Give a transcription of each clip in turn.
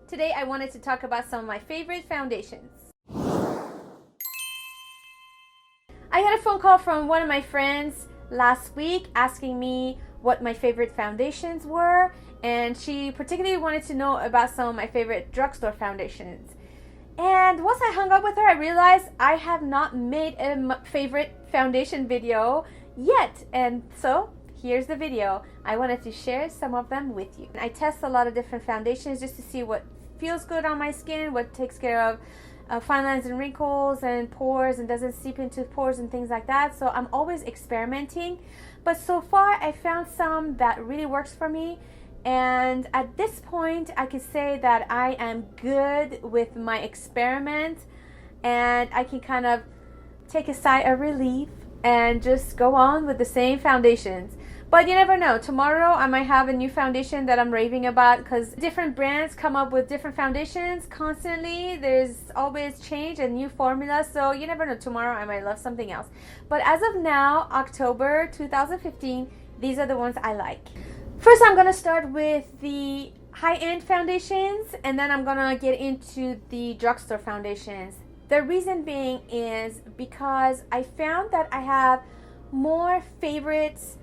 Today I wanted to talk about some of my favorite foundations. I got a phone call from one of my friends last week asking me what my favorite foundations were, and she particularly wanted to know about some of my favorite drugstore foundations. And once I hung up with her, I realized I have not made a favorite foundation video yet, and so here's the video. I wanted to share some of them with you. I test a lot of different foundations just to see what feels good on my skin, what takes care of fine lines and wrinkles and pores and doesn't seep into pores and things like that. So I'm always experimenting, but so far I found some that really works for me. And at this point I can say that I am good with my experiment, and I can kind of take a sigh of relief and just go on with the same foundations. But you never know, tomorrow I might have a new foundation that I'm raving about, because different brands come up with different foundations constantly. There's always change and new formulas, so you never know, tomorrow I might love something else. But as of now, October 2015, these are the ones I like. First, I'm going to start with the high-end foundations, and then I'm going to get into the drugstore foundations. The reason being is because I found that I have more favorites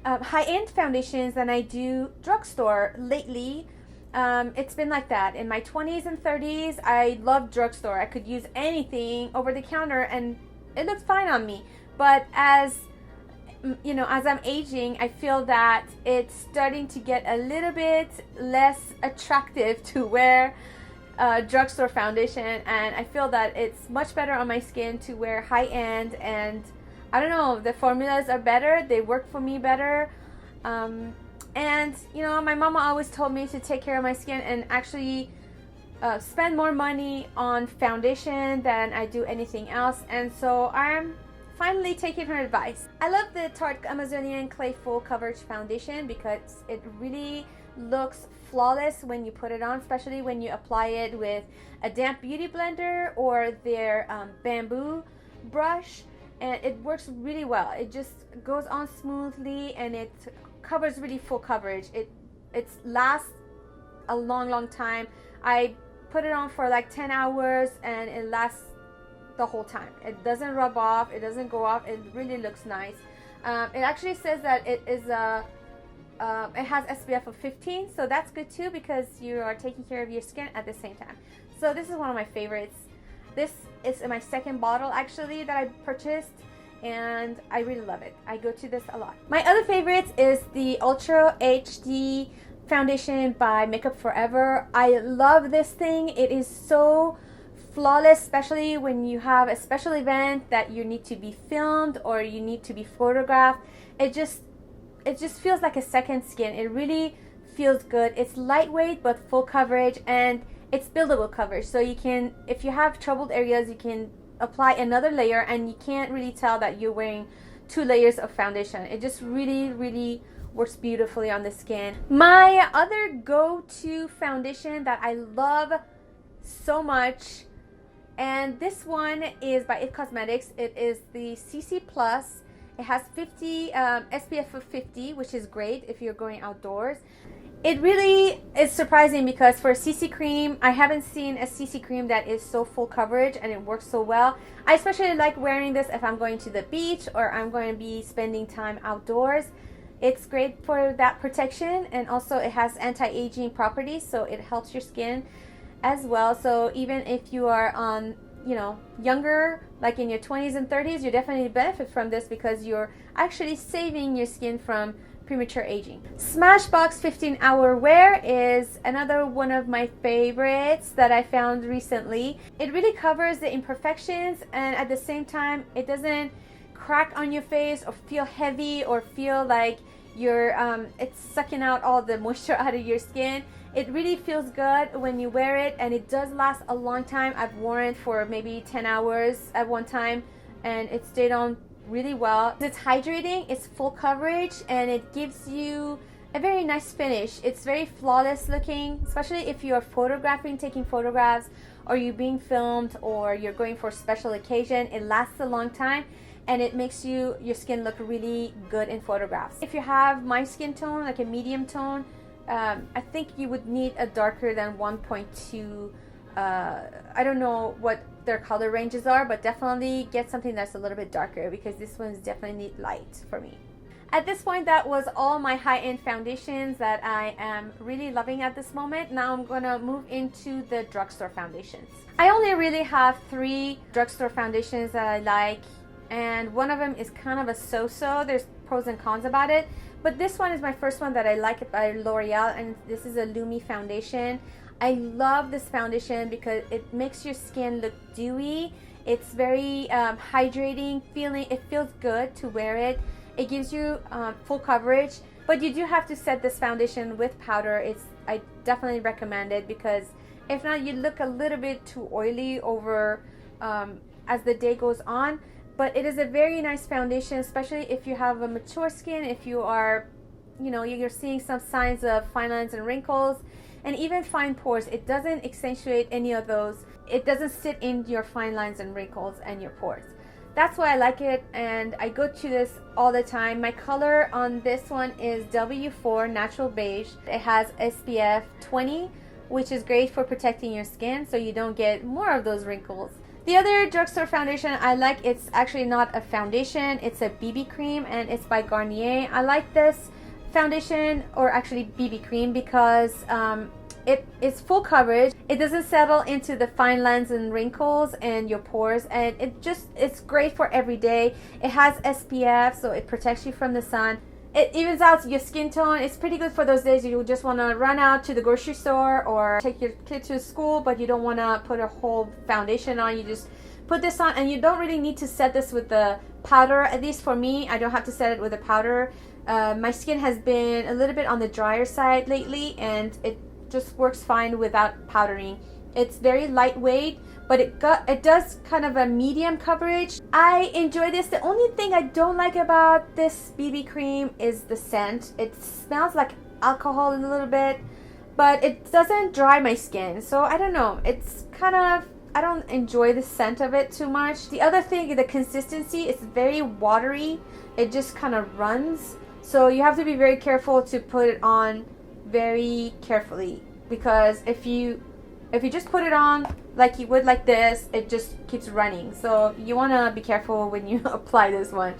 high-end foundations than I do drugstore lately. It's been like that. In my 20s and 30s, I loved drugstore. I could use anything over the counter and it looked fine on me. But as you know, as I'm aging, I feel that it's starting to get a little bit less attractive to wear drugstore foundation, and I feel that it's much better on my skin to wear high-end. And I don't know, the formulas are better, they work for me better, and you know, my mama always told me to take care of my skin and actually spend more money on foundation than I do anything else, and so I'm finally taking her advice. I love the Tarte Amazonian Clay Full Coverage Foundation because it really looks flawless when you put it on, especially when you apply it with a damp beauty blender or their bamboo brush, and it works really well. It just goes on smoothly and it covers really full coverage. It lasts a long time. I put it on for like 10 hours and it lasts the whole time. It doesn't rub off, it doesn't go off, it really looks nice. It actually says that it is it has SPF of 15, so that's good too, because you are taking care of your skin at the same time. So this is one of my favorites. This is my second bottle actually that I purchased, and I really love it. I go to this a lot. My other favorites is the Ultra HD foundation by Makeup Forever. I love this thing. It is so flawless, especially when you have a special event that you need to be filmed or you need to be photographed. It just feels like a second skin. It really feels good. It's lightweight but full coverage, and it's buildable coverage, so you can, if you have troubled areas, you can apply another layer and you can't really tell that you're wearing 2 layers of foundation. It just really works beautifully on the skin. My other go-to foundation that I love so much, and this one is by IT Cosmetics. It is the CC Plus. It has 50 SPF of 50, which is great if you're going outdoors. It really is surprising because for a CC cream, I haven't seen a CC cream that is so full coverage and it works so well. I especially like wearing this if I'm going to the beach or I'm going to be spending time outdoors. It's great for that protection, and also it has anti-aging properties, so it helps your skin as well. So even if you are on, you know, younger, like in your 20s and 30s, you definitely benefit from this because you're actually saving your skin from premature aging. Smashbox 15-Hour Wear is another one of my favorites that I found recently. It really covers the imperfections, and at the same time it doesn't crack on your face or feel heavy or feel like you're it's sucking out all the moisture out of your skin. It really feels good when you wear it, and it does last a long time. I've worn it for maybe 10 hours at one time and it stayed on really well. It's hydrating, it's full coverage, and it gives you a very nice finish. It's very flawless looking, especially if you're photographing, taking photographs, or you're being filmed, or you're going for a special occasion. It lasts a long time and it makes your skin look really good in photographs. If you have my skin tone, like a medium tone, I think you would need a darker than 1.2. I don't know what their color ranges are, but definitely get something that's a little bit darker because this one's definitely light for me. At this point, that was all my high-end foundations that I am really loving at this moment. Now I'm gonna move into the drugstore foundations. I only really have 3 drugstore foundations that I like, and one of them is kind of a so-so. There's pros and cons about it, but this one is my first one that I like by L'Oreal, and this is a Lumi foundation. I love this foundation because it makes your skin look dewy. It's very hydrating feeling. It feels good to wear it. It gives you full coverage, but you do have to set this foundation with powder. I definitely recommend it because if not, you look a little bit too oily over as the day goes on. But it is a very nice foundation, especially if you have a mature skin, if you are, you know, you're seeing some signs of fine lines and wrinkles, and even fine pores. It doesn't accentuate any of those. It doesn't sit in your fine lines and wrinkles and your pores. That's why I like it, and I go to this all the time. My color on this one is W4 Natural Beige. It has SPF 20, which is great for protecting your skin so you don't get more of those wrinkles. The other drugstore foundation I like, it's actually not a foundation, it's a BB cream, and it's by Garnier. I like this foundation, or actually BB cream, because it is full coverage. It doesn't settle into the fine lines and wrinkles and your pores, and it's great for every day. It has SPF, so it protects you from the sun. It evens out your skin tone. It's pretty good for those days you just want to run out to the grocery store or take your kid to school, but you don't want to put a whole foundation on. You just put this on, and you don't really need to set this with the powder. At least for me, I don't have to set it with the powder. My skin has been a little bit on the drier side lately, and it just works fine without powdering. It's very lightweight, but it does kind of a medium coverage. I enjoy this. The only thing I don't like about this BB cream is the scent. It smells like alcohol a little bit, but it doesn't dry my skin. So I don't know. It's kind of, I don't enjoy the scent of it too much. The other thing, the consistency is very watery. It just kind of runs. So you have to be very careful to put it on very carefully, because if you just put it on like you would like this, it just keeps running. So you want to be careful when you apply this one.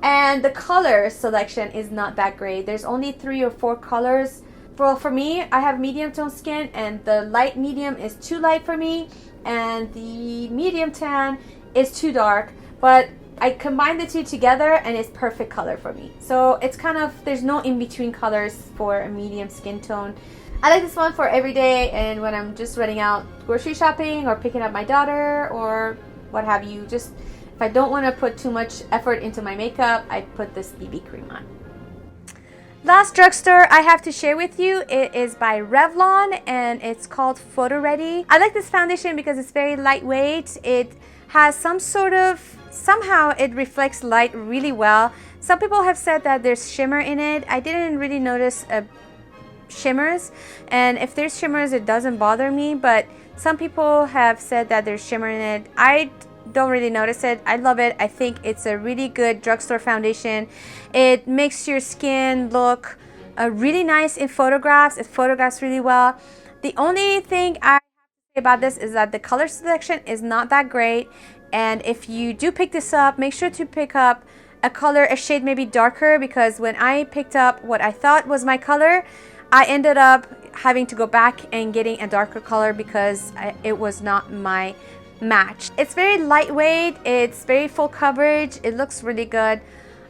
And the color selection is not that great. There's only 3 or 4 colors. Well, for me, I have medium tone skin, and the light medium is too light for me, and the medium tan is too dark. But I combine the two together and it's perfect color for me. So it's kind of, there's no in-between colors for a medium skin tone. I like this one for every day and when I'm just running out grocery shopping or picking up my daughter or what have you. Just if I don't want to put too much effort into my makeup, I put this BB cream on. Last drugstore I have to share with you, it is by Revlon and it's called Photo Ready. I like this foundation because it's very lightweight. It has some sort of, somehow it reflects light really well. Some people have said that there's shimmer in it. I didn't really notice shimmers, and if there's shimmers it doesn't bother me, but some people have said that there's shimmer in it. I don't really notice it. I love it. I think it's a really good drugstore foundation. It makes your skin look really nice in photographs. It photographs really well. The only thing I have to say about this is that the color selection is not that great, and if you do pick this up, make sure to pick up a color, a shade maybe darker, because when I picked up what I thought was my color, I ended up having to go back and getting a darker color because it was not my match. It's very lightweight, it's very full coverage, it looks really good.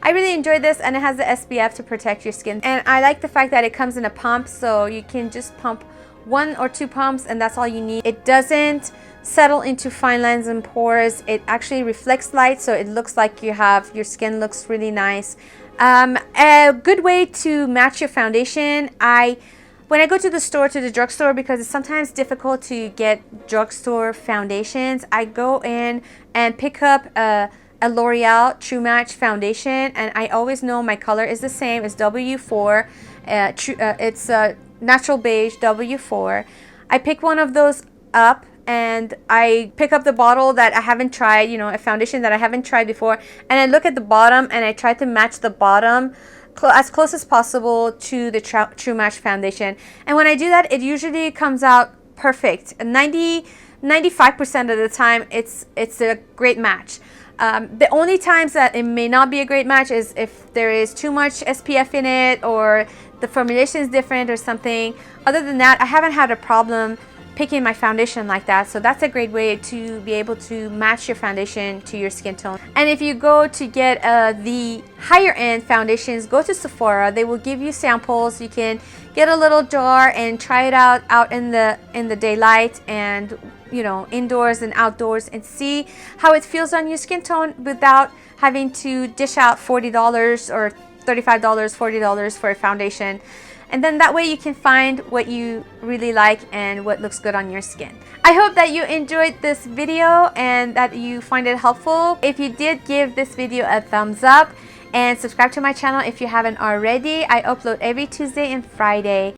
I really enjoyed this, and it has the SPF to protect your skin. And I like the fact that it comes in a pump, so you can just pump 1 or 2 pumps and that's all you need. It doesn't settle into fine lines and pores. It actually reflects light, so it looks like your skin looks really nice. A good way to match your foundation, when I go to the store, to the drugstore, because it's sometimes difficult to get drugstore foundations, I go in and pick up a L'Oreal True Match foundation, and I always know my color is the same. It's W4. It's Natural Beige W4. I pick one of those up, and I pick up the bottle that I haven't tried, a foundation that I haven't tried before, and I look at the bottom and I try to match the bottom as close as possible to the True Match foundation. And when I do that, it usually comes out perfect. 95% of the time, it's a great match. The only times that it may not be a great match is if there is too much SPF in it, or the formulation is different or something. Other than that, I haven't had a problem picking my foundation like that. So that's a great way to be able to match your foundation to your skin tone. And if you go to get the higher end foundations, go to Sephora. They will give you samples. You can get a little jar and try it out in the daylight, and indoors and outdoors, and see how it feels on your skin tone without having to dish out $40 or $35, $40 for a foundation. And then that way you can find what you really like and what looks good on your skin. I hope that you enjoyed this video and that you find it helpful. If you did, give this video a thumbs up and subscribe to my channel if you haven't already. I upload every Tuesday and Friday.